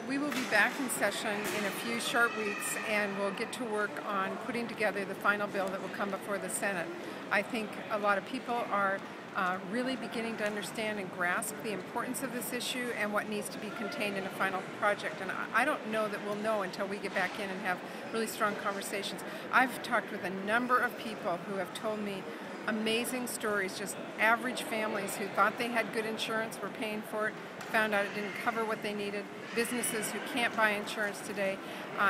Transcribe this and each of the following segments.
We will be back in session in a few short weeks, and we'll get to work on putting together the final bill that will come before the Senate. I think a lot of people are really beginning to understand and grasp the importance of this issue and what needs to be contained in a final project. And I don't know that we'll know until we get back in and have really strong conversations. I've talked with a number of people who have told me amazing stories, just average families who thought they had good insurance, were paying for it, found out it didn't cover what they needed, businesses who can't buy insurance today,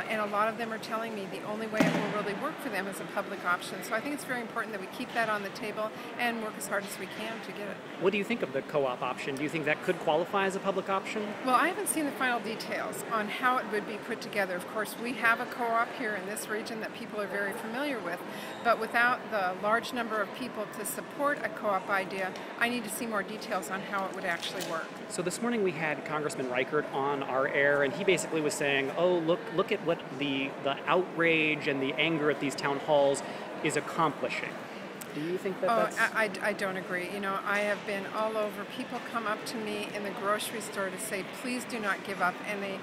and a lot of them are telling me the only way it will really work for them is a public option. So I think it's very important that we keep that on the table and work as hard as we can to get it. What do you think of the co-op option? Do you think that could qualify as a public option? Well, I haven't seen the final details on how it would be put together. Of course, we have a co-op here in this region that people are very familiar with, but without the large number of people to support a co-op idea, I need to see more details on how it would actually work. So this morning we had Congressman Reichert on our air, and he basically was saying, oh, look at what the outrage and the anger at these town halls is accomplishing. Do you think that's... I don't agree. You know, I have been all over. People come up to me in the grocery store to say, please do not give up. And they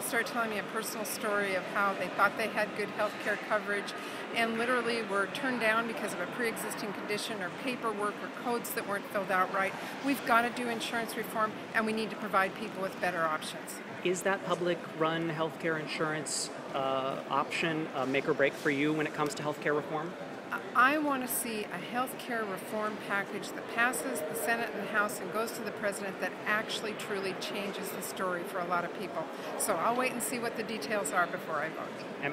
start telling me a personal story of how they thought they had good health care coverage and literally were turned down because of a pre-existing condition or paperwork or codes that weren't filled out right. We've got to do insurance reform, and we need to provide people with better options. Is that public-run healthcare insurance option a make or break for you when it comes to healthcare reform? I want to see a health care reform package that passes the Senate and the House and goes to the President that actually truly changes the story for a lot of people. So I'll wait and see what the details are before I vote.